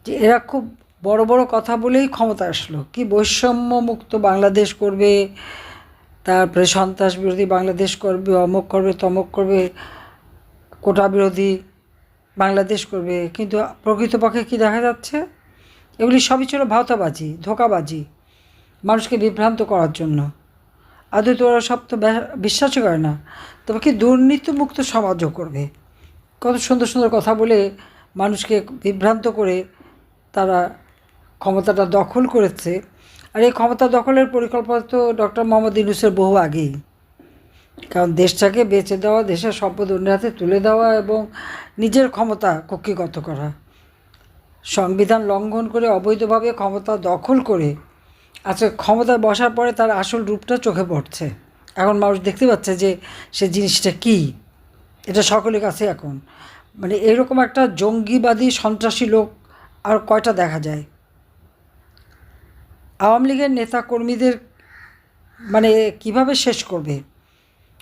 যে এরা খুব বড় বড় কথা বলেই ক্ষমতা আসলো, কি বৈষম্য মুক্ত বাংলাদেশ করবে, তারপরে সন্ত্রাস বিরোধী বাংলাদেশ করবে, অমুক করবে তমুক করবে, কোটা বিরোধী বাংলাদেশ করবে। কিন্তু প্রকৃতপক্ষে কি দেখা যাচ্ছে, এগুলি সবই ছিল ভাওতাবাজি, ধোঁকাবাজি, মানুষকে বিভ্রান্ত করার জন্য। আদৌ তো ওরা সব তো বিশ্বাসই করে না। তবে কি দুর্নীতিমুক্ত সমাজও করবে, কত সুন্দর সুন্দর কথা বলে মানুষকে বিভ্রান্ত করে তারা ক্ষমতাটা দখল করেছে। আর এই ক্ষমতা দখলের পরিকল্পনা তো ডক্টর মোহাম্মদ ইউনূসের বহু আগেই। কারণ দেশটাকে বেচে দেওয়া, দেশের সম্পদ অন্যের হাতে তুলে দেওয়া এবং নিজের ক্ষমতা কক্ষিগত করা, সংবিধান লঙ্ঘন করে অবৈধভাবে ক্ষমতা দখল করে আচ্ছা ক্ষমতায় বসার পরে তার আসল রূপটা চোখে পড়ছে। এখন মানুষ দেখতে পাচ্ছে যে সে জিনিসটা কী। এটা সকলের কাছে এখন মানে এরকম একটা জঙ্গিবাদী সন্ত্রাসী লোক আর কয়টা দেখা যায়। আওয়ামী লীগের নেতা কর্মীদের মানে কিভাবে শেষ করবে,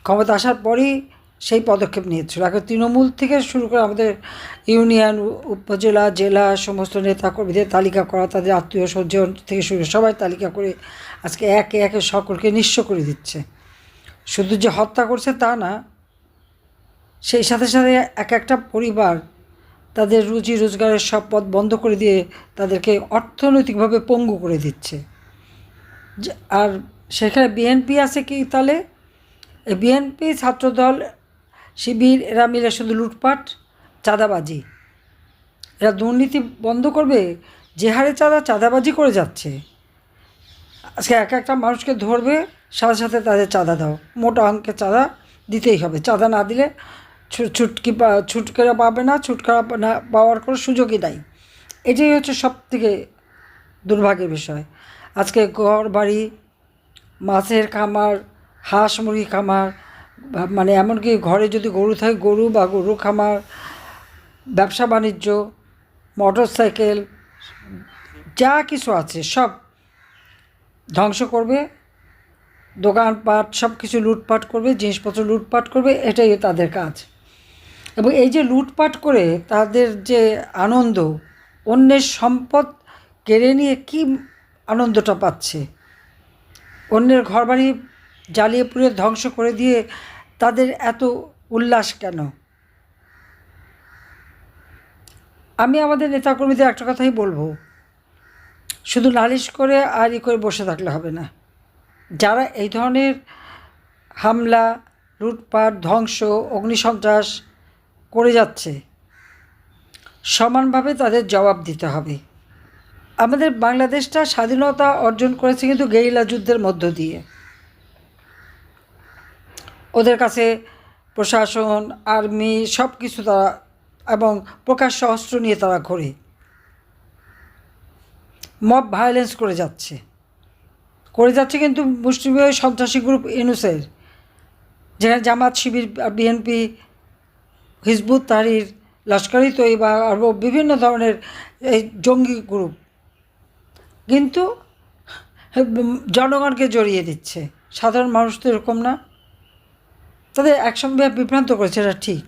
ক্ষমতা আসার পরেই সেই পদক্ষেপ নিয়েছিল। এখন তৃণমূল থেকে শুরু করে আমাদের ইউনিয়ন, উপজেলা, জেলা সমস্ত নেতাকর্মীদের তালিকা করা, তাদের আত্মীয় স্বজন থেকে শুরু করে সবাই তালিকা করে আজকে একে একে সকলকে নিঃস্ব করে দিচ্ছে। শুধু যে হত্যা করছে তা না, সেই সাথে সাথে এক একটা পরিবার তাদের রুজি রোজগারের সব পথ বন্ধ করে দিয়ে তাদেরকে অর্থনৈতিকভাবে পঙ্গু করে দিচ্ছে। আর সেখানে বিএনপি আছে কি তাহলে? বিএনপি, ছাত্রদল, শিবির এরা মিলে শুধু লুটপাট, চাঁদাবাজি। এরা দুর্নীতি বন্ধ করবে? যে হারে চাঁদাবাজি করে যাচ্ছে, আজকে এক একটা মানুষকে ধরবে, সাথে সাথে তাদের চাঁদা দাও, মোটা অঙ্কের চাঁদা দিতেই হবে। চাঁদা না দিলে ছুটকেরা পাবে না, ছুটকারা না পাওয়ার কোনো সুযোগই নাই। এটাই হচ্ছে সবথেকে দুর্ভাগ্যের বিষয়। আজকে ঘর বাড়ি, মাছের খামার, হাঁস মুরগি খামার, মানে এমনকি ঘরে যদি গরু থাকে গরু বা গরু খামার, ব্যবসা বাণিজ্য, মোটর সাইকেল, যা কিছু আছে সব ধ্বংস করবে, দোকানপাট সব কিছু লুটপাট করবে, জিনিসপত্র লুটপাট করবে, এটাই তাদের কাজ। এবং এই যে লুটপাট করে তাদের যে আনন্দ, অন্যের সম্পদ কেড়ে নিয়ে কী আনন্দটা পাচ্ছে, অন্যের ঘরবাড়ি জ্বালিয়ে পুড়িয়ে ধ্বংস করে দিয়ে তাদের এত উল্লাস কেন? আমি আমাদের নেতাকর্মীদের একটা কথাই বলবো, শুধু নালিশ করে আর করে বসে থাকলে হবে না। যারা এই ধরনের হামলা, লুটপাট, ধ্বংস, অগ্নিসন্ত্রাস করে যাচ্ছে, সমানভাবে তাদের জবাব দিতে হবে। আমাদের বাংলাদেশটা স্বাধীনতা অর্জন করেছে কিন্তু গেরিলা যুদ্ধের মধ্য দিয়ে। ওদের কাছে প্রশাসন, আর্মি সব কিছু তারা, এবং প্রকাশ্য অস্ত্র নিয়ে তারা ঘোরে, মব ভায়োলেন্স করে যাচ্ছে কিন্তু মুষ্টিমেয় সন্ত্রাসী গ্রুপ ইউনূসের, যেখানে জামাত, শিবির, BNP, Hizb ut Tahrir, Lashkar-e Taiyaba আর বিভিন্ন ধরনের এই জঙ্গি গ্রুপ কিন্তু জনগণকে জড়িয়ে দিচ্ছে। সাধারণ মানুষ তো এরকম না, তাদের একসঙ্গে বিভ্রান্ত করেছে, এটা ঠিক।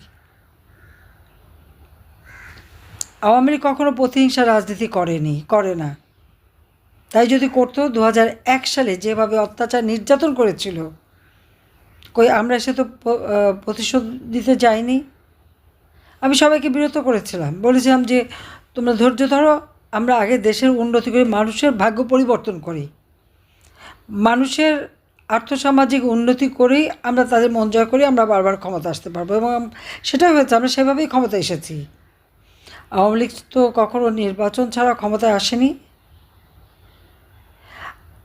আওয়ামী লীগ কখনো প্রতিহিংসা রাজনীতি করে না। তাই যদি করতো 2001 সালে যেভাবে অত্যাচার নির্যাতন করেছিল, কই আমরা এসে তো প্রতিশোধ দিতে যাইনি। আমি সবাইকে বিরত করেছিলাম, বলেছিলাম যে তোমরা ধৈর্য ধরো, আমরা আগে দেশের উন্নতি করি, মানুষের ভাগ্য পরিবর্তন করি, মানুষের আর্থসামাজিক উন্নতি করেই আমরা তাদের মন জয় করি, আমরা বারবার ক্ষমতা আসতে পারবো। এবং সেটাই হয়েছে, আমরা সেভাবেই ক্ষমতা এসেছি। আওয়ামী লীগ তো কখনো নির্বাচন ছাড়া ক্ষমতায় আসেনি।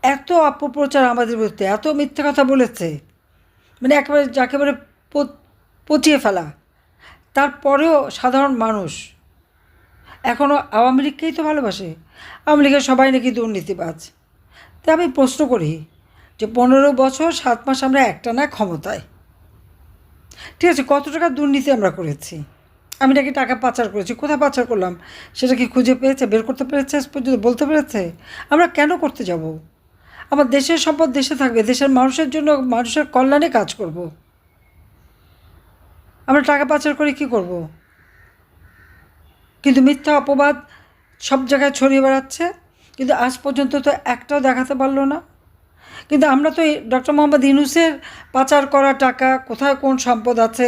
এত অপপ্রচার আমাদের বিরুদ্ধে, এত মিথ্যে কথা বলেছে, মানে একেবারে পচিয়ে ফেলা। তারপরেও সাধারণ মানুষ এখনও আওয়ামী লীগকেই তো ভালোবাসে। আওয়ামী লীগের সবাই নাকি দুর্নীতিবাজ। তাই আমি প্রশ্ন করি যে 15 বছর 7 মাস আমরা একটানা ক্ষমতায়, ঠিক আছে, কত টাকা দুর্নীতি আমরা করেছি? আমি নাকি টাকা পাচার করেছি, কোথায় পাচার করলাম সেটা কি খুঁজে পেয়েছে, বের করতে পেরেছে, পর্যন্ত বলতে পেরেছে? আমরা কেন করতে যাব? আমার দেশের সম্পদ দেশে থাকবে, দেশের মানুষের জন্য, মানুষের কল্যাণে কাজ করব। আমরা টাকা পাচার করে কি করব? কিন্তু মিথ্যা অপবাদ সব জায়গায় ছড়িয়ে বেড়াচ্ছে, কিন্তু আজ পর্যন্ত তো একটাও দেখাতে পারলো না। কিন্তু আমরা তো ডক্টর মোহাম্মদ ইউনূসের পাচার করা টাকা কোথায় কোন সম্পদ আছে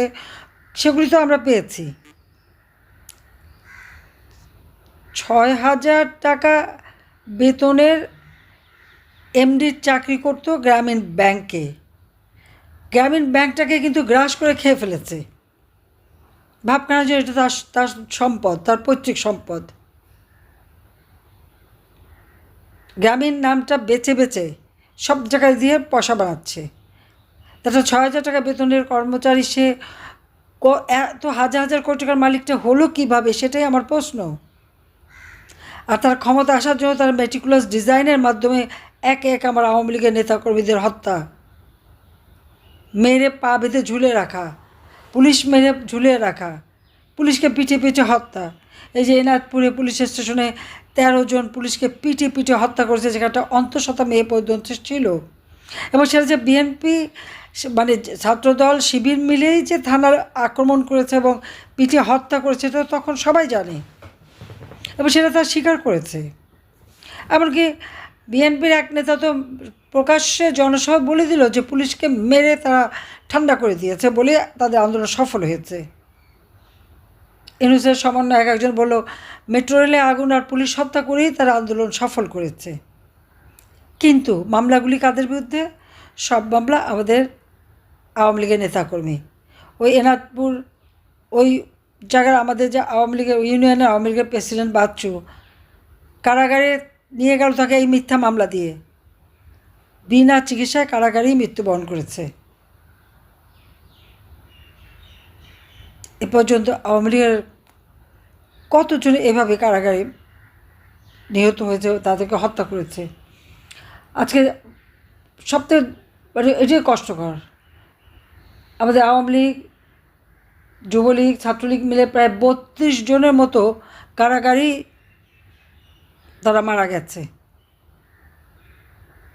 সেগুলি তো আমরা পেয়েছি। 6,000 টাকা বেতনের এমডির চাকরি করতো গ্রামীণ ব্যাংকে। গ্রামীণ ব্যাংকটাকে কিন্তু গ্রাস করে খেয়ে ফেলেছে। ভাবখানা যে এটা তার তার সম্পদ, তার পৈতৃক সম্পদ। গ্রামীণ নামটা বেছে বেছে সব জায়গায় দিয়ে পয়সা বানাচ্ছে। তাছাড়া 6,000 টাকা বেতনের কর্মচারী সে এত হাজার হাজার কোটি টাকার মালিকটা হলো কীভাবে, সেটাই আমার প্রশ্ন। আর তার ক্ষমতা আসার জন্য তার মেটিকুলাস ডিজাইনের মাধ্যমে একে এক আমার আওয়ামী লীগের নেতাকর্মীদের হত্যা, মেরে পা বেঁধে ঝুলে রাখা, পুলিশ মেরে ঝুলিয়ে রাখা, পুলিশকে পিঠে পিঠে হত্যা। এই যে এনায়তপুরে পুলিশ স্টেশনে 13 জন পুলিশকে পিঠে পিঠে হত্যা করেছে, যেখানটা অন্তঃসত্ত্বা মেয়ে পর্যন্ত ছিল। এবং সেটা যে বিএনপি মানে ছাত্রদল শিবির মিলেই যে থানার আক্রমণ করেছে এবং পিঠে হত্যা করেছে, এটা তখন সবাই জানে এবং সেটা তারা স্বীকার করেছে। এমনকি বিএনপির এক নেতা তো প্রকাশ্যে জনসভায় বলে দিল যে পুলিশকে মেরে তারা ঠান্ডা করে দিয়েছে বলে তাদের আন্দোলন সফল হয়েছে। ইউনূসের সমন্বয়ক একজন বলল মেট্রো রেলে আগুন আর পুলিশ হত্যা করেই তারা আন্দোলন সফল করেছে। কিন্তু মামলাগুলি কাদের বিরুদ্ধে? সব মামলা আমাদের আওয়ামী লীগের নেতাকর্মী। ওই এনায়তপুর ওই জায়গার আমাদের যে আওয়ামী লীগের ইউনিয়নের আওয়ামী লীগের প্রেসিডেন্ট বাচ্চু কারাগারে নিয়ে গেল তাকে এই মিথ্যা মামলা দিয়ে, বিনা চিকিৎসায় কারাগারেই মৃত্যুবরণ করেছে। এ পর্যন্ত আওয়ামী লীগের কতজন এভাবে কারাগারে নিহত হয়েছে, তাদেরকে হত্যা করেছে। আজকে সবথেকে মানে এটাই কষ্টকর, আমাদের আওয়ামী লীগ, যুবলীগ, ছাত্রলীগ মিলে প্রায় 32 জনের মতো কারাগারেই তারা মারা গেছে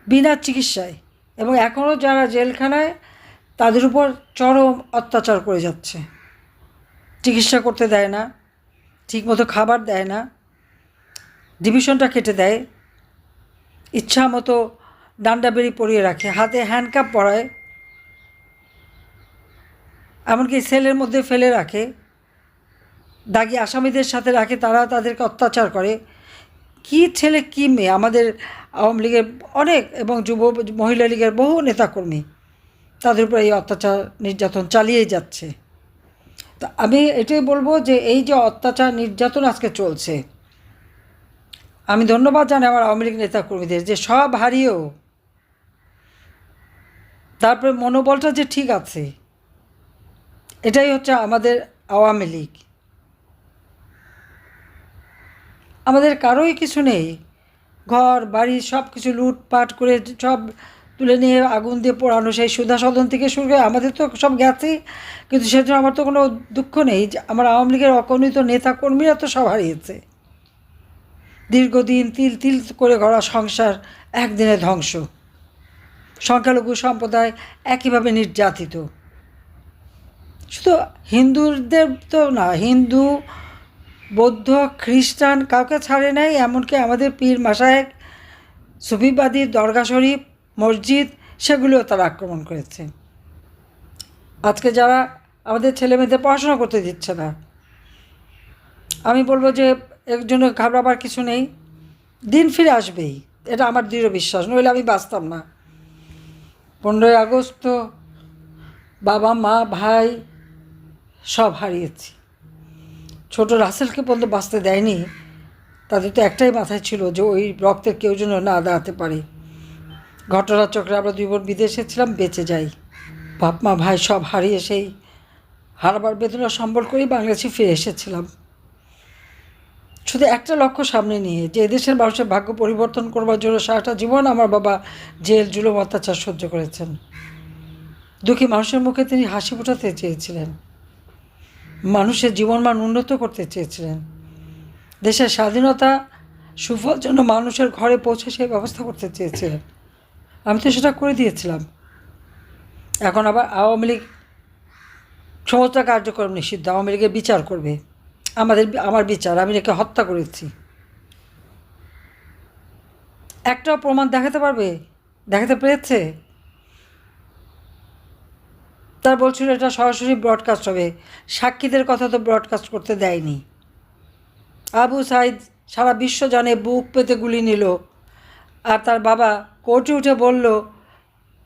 বিনা চিকিৎসায়। এবং এখনও যারা জেলখানায় তাদের উপর চরম অত্যাচার করে যাচ্ছে। চিকিৎসা করতে দেয় না, ঠিকমতো খাবার দেয় না, ডিভিশনটা কেটে দেয়, ইচ্ছা মতো ডান্ডা বেড়ি পরিয়ে রাখে, হাতে হ্যান্ডকাপ পরায়, এমনকি সেলের মধ্যে ফেলে রাখে, দাগি আসামিদের সাথে রাখে, তারা তাদেরকে অত্যাচার করে। কি ছেলে কি মেয়ে, আমাদের আওয়ামী লীগের অনেক এবং যুব মহিলা লীগের বহু নেতাকর্মী তাদের উপর এই অত্যাচার নির্যাতন চালিয়েই যাচ্ছে। তো আমি এটাই বলবো যে এই যে অত্যাচার নির্যাতন আজকে চলছে, আমি ধন্যবাদ জানাই আমার আওয়ামী লীগ নেতাকর্মীদের যে সব হারিয়েও তারপরে মনোবলটা যে ঠিক আছে, এটাই হচ্ছে আমাদের আওয়ামী লীগ। আমাদের কারোই কিছু নেই, ঘর বাড়ি সব কিছু লুটপাট করে সব তুলে নিয়ে আগুন দিয়ে পোড়ানো, সেই সুধা সদন থেকে শুরু করে আমাদের তো সব গেছেই। কিন্তু সেজন্য আমার তো কোনো দুঃখ নেই যে আমার আওয়ামী লীগের অগণিত নেতাকর্মীরা তো সব হারিয়েছে। দীর্ঘদিন তিল তিল করে গড়া সংসার একদিনে ধ্বংস, সংখ্যালঘু সম্প্রদায় একইভাবে নির্যাতিত। শুধু হিন্দুদের তো না, হিন্দু, বৌদ্ধ, খ্রিস্টান কাউকে ছাড়ে নাই। এমনকি আমাদের পীর মাশায়েখ, সুফিবাদী দরগা শরীফ, মসজিদ, সেগুলিও তারা আক্রমণ করেছে। আজকে যারা আমাদের ছেলেমেয়েদের পড়াশোনা করতে দিচ্ছে না, আমি বলবো যে এর জন্য ঘাবড়াবার কিছু নেই, দিন ফিরে আসবেই, এটা আমার দৃঢ় বিশ্বাস, নইলে আমি বাঁচতাম না। 15ই আগস্ট তো বাবা মা ভাই সব হারিয়েছি। ছোট রাসেলকে পর্যন্ত বাঁচতে দেয়নি, তাদের তো একটাই মাথায় ছিল যে ওই রক্তের কেউ যেন না দাঁড়াতে পারে। ঘটনাচক্রে আমরা 2 বোন বিদেশে ছিলাম, বেঁচে যাই। বাপ মা ভাই সব হারিয়ে সেই হারাবার বেদনা সম্বল করেই বাংলাদেশে ফিরে এসেছিলাম, শুধু একটা লক্ষ্য সামনে নিয়ে যে এদেশের মানুষের ভাগ্য পরিবর্তন করবার জন্য সারাটা জীবন আমার বাবা জেল জুলুম অত্যাচার সহ্য করেছেন। দুঃখী মানুষের মুখে তিনি হাসি ফোটাতে চেয়েছিলেন, মানুষের জীবনমান উন্নত করতে চেয়েছিলেন, দেশের স্বাধীনতা সুফল যেন মানুষের ঘরে পৌঁছে সেই ব্যবস্থা করতে চেয়েছিলেন। আমি তো সেটা করে দিয়েছিলাম। এখন আবার আওয়ামী লীগ সমস্ত কার্যক্রম নিষিদ্ধ, আওয়ামী লীগের বিচার করবে। আমার বিচার, আমি একে হত্যা করেছি, একটাও প্রমাণ দেখাতে পারবে? দেখাতে পেরেছে? তার বলছিল এটা সরাসরি ব্রডকাস্ট হবে, সাক্ষীদের কথা তো ব্রডকাস্ট করতে দেয়নি। আবু সাইদ সারা বিশ্ব জানে বুক পেতে গুলি নিল, আর তার বাবা কোর্টে উঠে বলল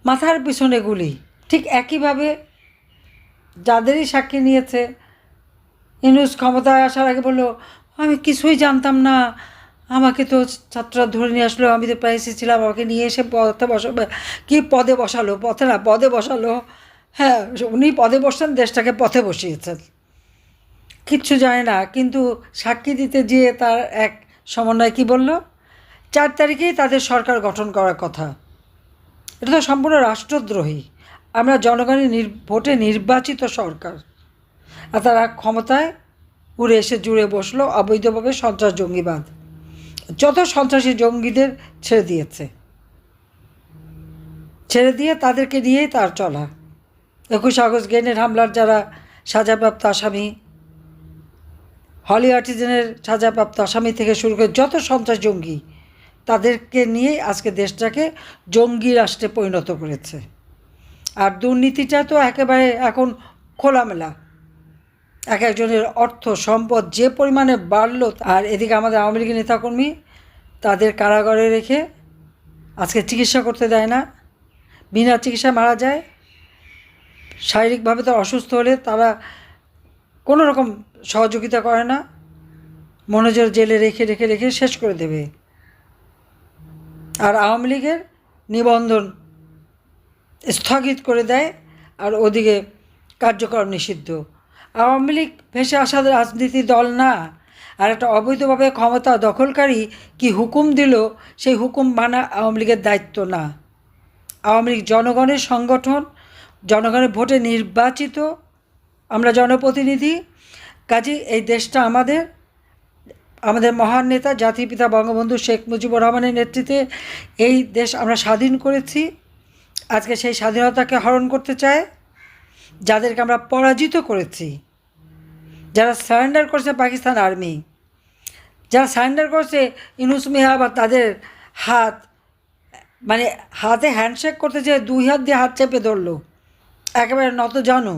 মাথার পিছনে গুলি। ঠিক একইভাবে যাদেরই সাক্ষী নিয়েছে, ইউনূস ক্ষমতায় আসার আগে বলল আমি কিছুই জানতাম না, আমাকে তো ছাত্ররা ধরে নিয়ে আসলো, আমি তো প্রাইসে ছিলাম, আমাকে নিয়ে এসে পথে বসাবে, কী পদে বসালো, পথে না পদে বসালো। হ্যাঁ, উনি পদে বসছেন, দেশটাকে পথে বসিয়েছেন। কিচ্ছু জানে না, কিন্তু সাক্ষী দিতে গিয়ে তার এক সমন্বয় কী বলল, 4 তারিখেই তাদের সরকার গঠন করার কথা। এটা তো সম্পূর্ণ রাষ্ট্রদ্রোহী। আমরা জনগণের ভোটে নির্বাচিত সরকার, আর তারা ক্ষমতায় উড়ে এসে জুড়ে বসলো অবৈধভাবে সন্ত্রাস জঙ্গিবাদ। যত সন্ত্রাসী জঙ্গিদের ছেড়ে দিয়ে তাদেরকে নিয়েই তার চলা। 21 আগস্ট গ্রেনেড হামলার যারা সাজাপ্রাপ্ত আসামি, হলি আর্টিজেনের সাজাপ্রাপ্ত আসামি থেকে শুরু করে যত সন্ত্রাস জঙ্গি, তাদেরকে নিয়েই আজকে দেশটাকে জঙ্গি রাষ্ট্রে পরিণত করেছে। আর দুর্নীতিটা তো একেবারে এখন খোলামেলা। এক একজনের অর্থ সম্পদ যে পরিমাণে বাড়লো, আর এদিকে আমাদের আওয়ামী লীগের নেতাকর্মী তাদের কারাগারে রেখে আজকে চিকিৎসা করতে দেয় না, বিনা চিকিৎসায় মারা যায়। শারীরিকভাবে তো অসুস্থ হলে তারা কোনো রকম সহযোগিতা করে না, মনোজের জেলে রেখে রেখে রেখে শেষ করে দেবে। আর আওয়ামী লীগের নিবন্ধন স্থগিত করে দেয়, আর ওদিকে কার্যক্রম নিষিদ্ধ। আওয়ামী লীগ ভেসে আসা রাজনীতি দল না, আর একটা অবৈধভাবে ক্ষমতা দখলকারী কি হুকুম দিল সেই হুকুম মানা আওয়ামী লীগের দায়িত্ব না। আওয়ামী লীগ জনগণের সংগঠন, জনগণের ভোটে নির্বাচিত আমরা জনপ্রতিনিধি। কাজেই এই দেশটা আমাদের মহান নেতা জাতির পিতা বঙ্গবন্ধু শেখ মুজিবুর রহমানের নেতৃত্বে এই দেশ আমরা স্বাধীন করেছি। আজকে সেই স্বাধীনতাকে হরণ করতে চায় যাদেরকে আমরা পরাজিত করেছি, যারা সারেন্ডার করছে পাকিস্তান আর্মি, যারা সারেন্ডার করছে ইউনূস মিয়া, বা তাদের হাত মানে হাতে হ্যান্ডশেক করতে যেয়ে 2 হাত দিয়ে হাত চেপে ধরলো, একেবারে নত জানো,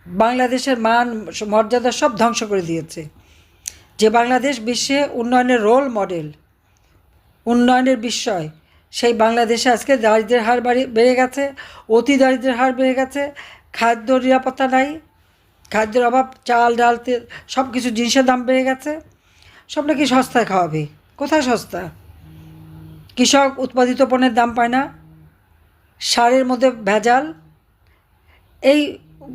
বাংলাদেশের মান মর্যাদা সব ধ্বংস করে দিয়েছে। যে বাংলাদেশ বিশ্বে উন্নয়নের রোল মডেল, উন্নয়নের বিস্ময়, সেই বাংলাদেশে আজকে দারিদ্র্যের হার বেড়ে গেছে, অতি দারিদ্র্যের হার বেড়ে গেছে, খাদ্য নিরাপত্তা নাই, খাদ্যের অভাব, চাল ডাল তেল সব কিছু জিনিসের দাম বেড়ে গেছে। সব নাকি সস্তায় খাওয়াবে, কোথায় সস্তা? কৃষক উৎপাদিত পণ্যের দাম পায় না, সারের মধ্যে ভেজাল। এই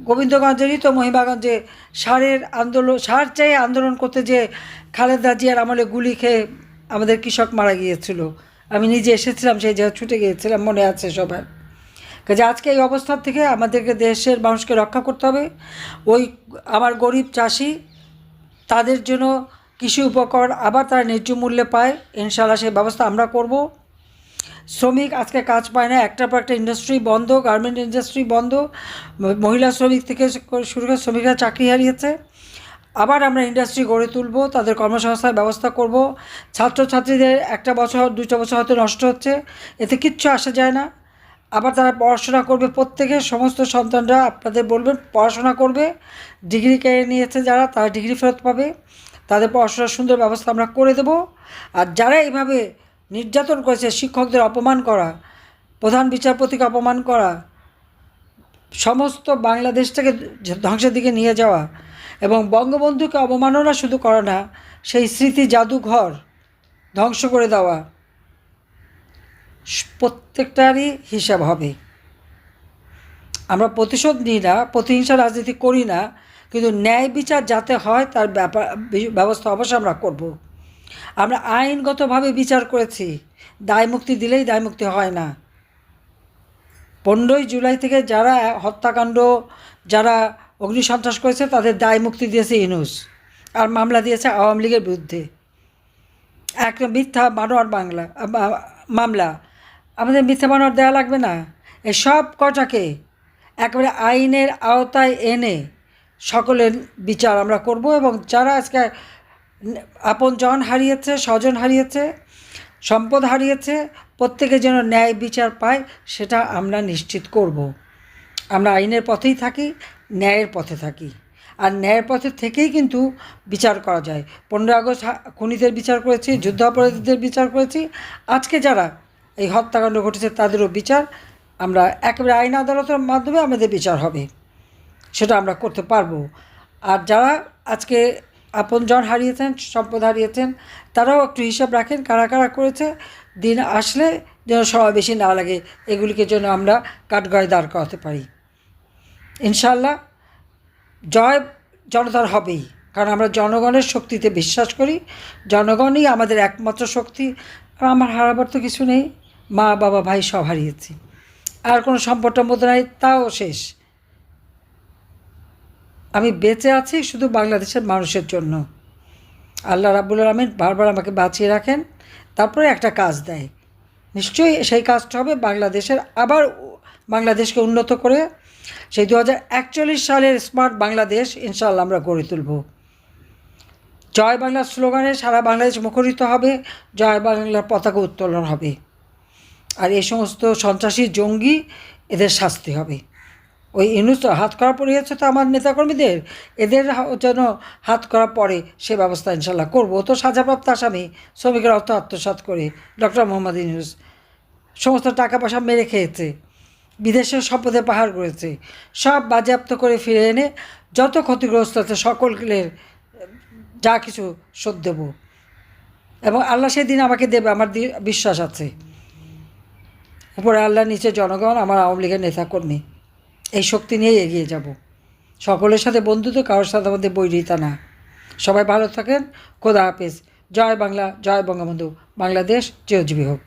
গোবিন্দগঞ্জেরই তো মহিমাগঞ্জে সার চেয়ে আন্দোলন করতে যে খালেদা জিয়ার আমলে গুলি খেয়ে আমাদের কৃষক মারা গিয়েছিল। আমি নিজে এসেছিলাম, সেই জায়গায় ছুটে গিয়েছিলাম, মনে আছে সবার। কাজে আজকে এই অবস্থার থেকে আমাদেরকে দেশের মানুষকে রক্ষা করতে হবে। ওই আমার গরিব চাষি, তাদের জন্য কৃষি উপকরণ আবার তারা ন্যায্য মূল্যে পায়, ইনশাআল্লাহ সেই ব্যবস্থা আমরা করব। শ্রমিক আজকে কাজ পায় না, একটার পর একটা ইন্ডাস্ট্রি বন্ধ, গার্মেন্ট ইন্ডাস্ট্রি বন্ধ, মহিলা শ্রমিক থেকে শুরু করে শ্রমিকরা চাকরি হারিয়েছে। আবার আমরা ইন্ডাস্ট্রি গড়ে তুলব, তাদের কর্মসংস্থানের ব্যবস্থা করব। ছাত্রছাত্রীদের 1 বছর 2 বছর হয়তো নষ্ট হচ্ছে, এতে কিচ্ছু আসা যায় না। আবার তারা পড়াশোনা করবে, প্রত্যেকের সমস্ত সন্তানরা আপনাদের বলবেন পড়াশোনা করবে। ডিগ্রি কেড়ে নিয়েছে যারা, তারা ডিগ্রি ফেরত পাবে, তাদের পড়াশোনার সুন্দর ব্যবস্থা আমরা করে দেব। আর যারা এইভাবে নির্যাতন করেছে, শিক্ষকদের অপমান করা, প্রধান বিচারপতিকে অপমান করা, সমস্ত বাংলাদেশটাকে ধ্বংসের দিকে নিয়ে যাওয়া, এবং বঙ্গবন্ধুকে অবমাননা শুধু করা না, সেই স্মৃতি জাদুঘর ধ্বংস করে দেওয়া, প্রত্যেকটারই হিসাব হবে। আমরা প্রতিশোধ নিই না, প্রতিহিংসা রাজনীতি করি না, কিন্তু ন্যায় বিচার যাতে হয় তার ব্যবস্থা অবশ্যই আমরা করব। আমরা আইনগতভাবে বিচার করেছি, দায় মুক্তি দিলেই দায় মুক্তি হয় না। 15ই জুলাই থেকে যারা হত্যাকাণ্ড, যারা অগ্নিসন্ত্রাস করেছে, তাদের দায় মুক্তি দিয়েছে ইউনূস, আর মামলা দিয়েছে আওয়ামী লীগের বিরুদ্ধে। একটা মিথ্যা বানোয়ার মামলা, আমাদের মিথ্যা বানোয়ার দেওয়া লাগবে না। এই সব কটাকে একেবারে আইনের আওতায় এনে সকলের বিচার আমরা করব। এবং যারা আজকে আপনজন হারিয়েছে, স্বজন হারিয়েছে, সম্পদ হারিয়েছে, প্রত্যেকে যেন ন্যায় বিচার পায় সেটা আমরা নিশ্চিত করব। আমরা আইনের পথেই থাকি, ন্যায়ের পথে থাকি, আর ন্যায়ের পথে থেকেই কিন্তু বিচার করা যায়। 15 আগস্ট খুনিদের বিচার করেছি, যুদ্ধাপরাধীদের বিচার করেছি, আজকে যারা এই হত্যাকাণ্ড ঘটেছে তাদেরও বিচার আমরা একেবারে আইন আদালতের মাধ্যমে আমাদের বিচার হবে, সেটা আমরা করতে পারবো। আর যারা আজকে আপনজন হারিয়েছেন, সম্পদ হারিয়েছেন, তারাও একটু হিসাব রাখেন কারা কারা করেছে। দিন আসলে যেন সময় বেশি না লাগে, এগুলিকে যেন আমরা কাঠগড়ায় দাঁড় করাতে পারি। ইনশাল্লাহ জয় জনতার হবেই, কারণ আমরা জনগণের শক্তিতে বিশ্বাস করি। জনগণই আমাদের একমাত্র শক্তি। আর আমার হারাবার তো কিছু নেই, মা বাবা ভাই সব হারিয়েছি, আর কোনো সম্পদটার মধ্যে নাই, তাও শেষ। আমি বেঁচে আছি শুধু বাংলাদেশের মানুষের জন্য। আল্লাহ রাব্বুল আলামিন বারবার আমাকে বাঁচিয়ে রাখেন, তারপরে একটা কাজ দেয়, নিশ্চয়ই সেই কাজটা হবে বাংলাদেশের, আবার বাংলাদেশকে উন্নত করে সেই 2041 সালের স্মার্ট বাংলাদেশ ইনশাআল্লাহ আমরা গড়ে তুলব। জয় বাংলার স্লোগানে সারা বাংলাদেশ মুখরিত হবে, জয় বাংলার পতাকা উত্তোলন হবে। আর এই সমস্ত সন্ত্রাসী জঙ্গি এদের শাস্তি হবে। ওই ইউনূস হাত করা পড়িয়েছে তো আমার নেতাকর্মীদের, এদের যেন হাত করা পড়ে সে ব্যবস্থা ইনশাল্লাহ করব। তো সাজাপ্রাপ্ত আসামি, শ্রমিকের অর্থ আত্মসাৎ করে ডক্টর মোহাম্মদ ইউনূস সমস্ত টাকা পয়সা মেরে খেয়েছে, বিদেশের সম্পদে পাহাড় করেছে, সব বাজেয়াপ্ত করে ফিরে এনে যত ক্ষতিগ্রস্ত আছে সকলের যা কিছু শোধ দেব, এবং আল্লাহ সেদিন আমাকে দেবে, আমার বিশ্বাস আছে। উপরে আল্লাহ, নিচে জনগণ, আমার আওয়ামী লীগের নেতাকর্মী, এই শক্তি নিয়েই এগিয়ে যাব। সকলের সাথে বন্ধুত্ব, কারোর সাথে আমাদের বৈরিতা না। সবাই ভালো থাকেন, খোদা হাফেজ। জয় বাংলা, জয় বঙ্গবন্ধু, বাংলাদেশ চিরজীবী হোক।